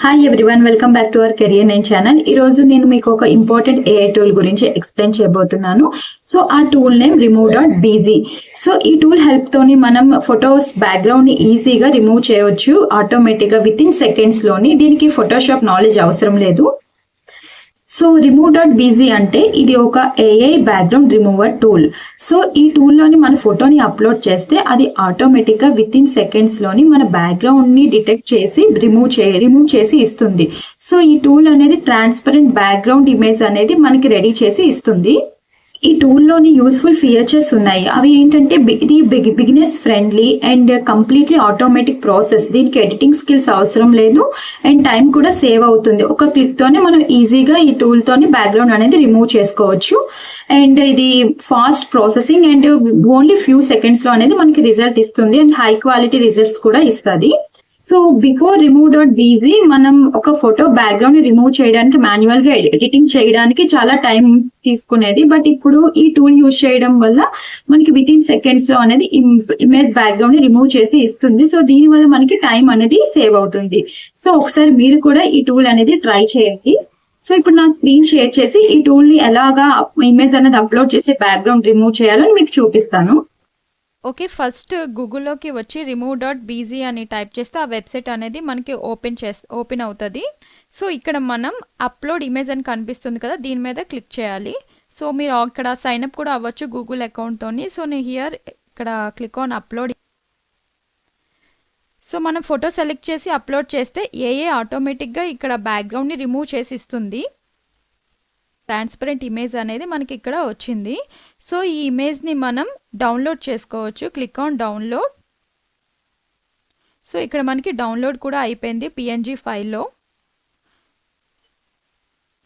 Hi everyone, welcome back to our career nine channel. ఈ రోజు నేను మీకు ఒక ఇంపార్టెంట్ ఏఐ టూల్ గురించి ఎక్స్ప్లెయిన్ చేయబోతున్నాను. సో ఆ టూల్ నేమ్ remove.bz. సో ఈ టూల్ హెల్ప్ తోని మనం ఫొటోస్ బ్యాక్గ్రౌండ్ ని ఈజీగా రిమూవ్ చేయవచ్చు ఆటోమేటిక్ గా విత్ ఇన్ సెకండ్స్ లోని. దీనికి ఫోటోషాప్ నాలెడ్జ్ అవసరం లేదు. సో remove.bz అంటే ఇది ఒక AI background remover tool. So ఈ టూల్లోని మన ఫోటోని అప్లోడ్ చేస్తే అది ఆటోమేటిక్గా విత్ ఇన్ సెకండ్స్లోని మన బ్యాక్గ్రౌండ్ని డిటెక్ట్ చేసి రిమూవ్ చేసి ఇస్తుంది. సో ఈ టూల్ అనేది ట్రాన్స్పరెంట్ బ్యాక్గ్రౌండ్ ఇమేజ్ అనేది మనకి రెడీ చేసి ఇస్తుంది. ఈ టూల్లోని యూస్ఫుల్ ఫీచర్స్ ఉన్నాయి. అవి ఏంటంటే ఇది beginners friendly and completely automatic process. దీనికి ఎడిటింగ్ స్కిల్స్ అవసరం లేదు అండ్ టైం కూడా సేవ్ అవుతుంది. ఒక క్లిక్తోనే మనం ఈజీగా ఈ టూల్తోని బ్యాక్గ్రౌండ్ అనేది రిమూవ్ చేసుకోవచ్చు. అండ్ ఇది fast processing and only few సెకండ్స్లో అనేది మనకి రిజల్ట్ ఇస్తుంది అండ్ హై క్వాలిటీ రిజల్ట్స్ కూడా ఇస్తుంది. సో బిఫోర్ remove.bz మనం ఒక ఫోటో బ్యాక్గ్రౌండ్ ని రిమూవ్ చేయడానికి మాన్యువల్ గా ఎడిటింగ్ చేయడానికి చాలా టైం తీసుకునేది. బట్ ఇప్పుడు ఈ టూల్ యూజ్ చేయడం వల్ల మనకి విత్ ఇన్ సెకండ్స్ లో అనేది ఇమేజ్ బ్యాక్గ్రౌండ్ ని రిమూవ్ చేసి ఇస్తుంది. సో దీని వల్ల మనకి టైం అనేది సేవ్ అవుతుంది. సో ఒకసారి మీరు కూడా ఈ టూల్ అనేది ట్రై చేయండి. సో ఇప్పుడు నా స్క్రీన్ షేర్ చేసి ఈ టూల్ ని ఎలాగా ఇమేజ్ అనేది అప్లోడ్ చేసి బ్యాక్గ్రౌండ్ రిమూవ్ చేయాలని మీకు చూపిస్తాను. ఓకే, ఫస్ట్ గూగుల్లోకి వచ్చి remove.bz అని టైప్ చేస్తే ఆ వెబ్సైట్ అనేది మనకి ఓపెన్ అవుతుంది. సో ఇక్కడ మనం అప్లోడ్ ఇమేజ్ అని కనిపిస్తుంది కదా, దీని మీద క్లిక్ చేయాలి. సో మీరు అక్కడ సైన్అప్ కూడా అవ్వచ్చు గూగుల్ అకౌంట్తోని. సో నేను హియర్ ఇక్కడ క్లిక్ ఆన్ అప్లోడ్. సో మనం ఫోటో సెలెక్ట్ చేసి అప్లోడ్ చేస్తే ఆటోమేటిక్గా ఇక్కడ బ్యాక్గ్రౌండ్ని రిమూవ్ చేసి ఇస్తుంది. ట్రాన్స్పరెంట్ ఇమేజ్ అనేది మనకి ఇక్కడ వచ్చింది. సో ఈ ఇమేజ్ని మనం డౌన్లోడ్ చేసుకోవచ్చు. Click on download. సో ఇక్కడ మనకి డౌన్లోడ్ కూడా అయిపోయింది పిఎన్జీ ఫైల్లో.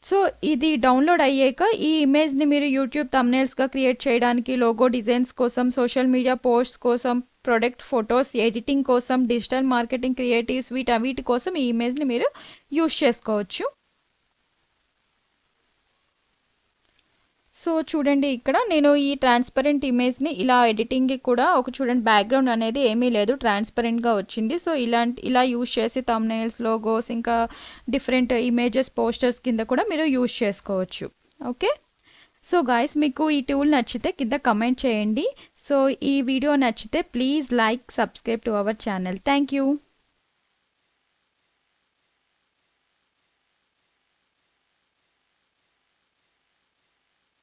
సో ఇది డౌన్లోడ్ అయ్యాక ఈ ఇమేజ్ని మీరు యూట్యూబ్ థంబ్నెయిల్స్గా క్రియేట్ చేయడానికి, లోగో డిజైన్స్ కోసం, సోషల్ మీడియా పోస్ట్స్ కోసం, ప్రొడక్ట్ ఫొటోస్ ఎడిటింగ్ కోసం, డిజిటల్ మార్కెటింగ్ క్రియేటివ్స్ వీటి కోసం ఈ ఇమేజ్ని మీరు యూజ్ చేసుకోవచ్చు. సో చూడండి, ఇక్కడ నేను ఈ ట్రాన్స్పరెంట్ ఇమేజ్ని ఇలా ఎడిటింగ్కి కూడా చూడండి బ్యాక్గ్రౌండ్ అనేది ఏమీ లేదు, ట్రాన్స్పరెంట్గా వచ్చింది. సో ఇలా యూజ్ చేసి థంబ్నెయిల్స్, లోగోస్, ఇంకా డిఫరెంట్ ఇమేజెస్, పోస్టర్స్ కింద కూడా మీరు యూజ్ చేసుకోవచ్చు. ఓకే, సో గాయస్ మీకు ఈ టూల్ నచ్చితే కింద కమెంట్ చేయండి. సో ఈ వీడియో నచ్చితే please like, subscribe to our channel. Thank you.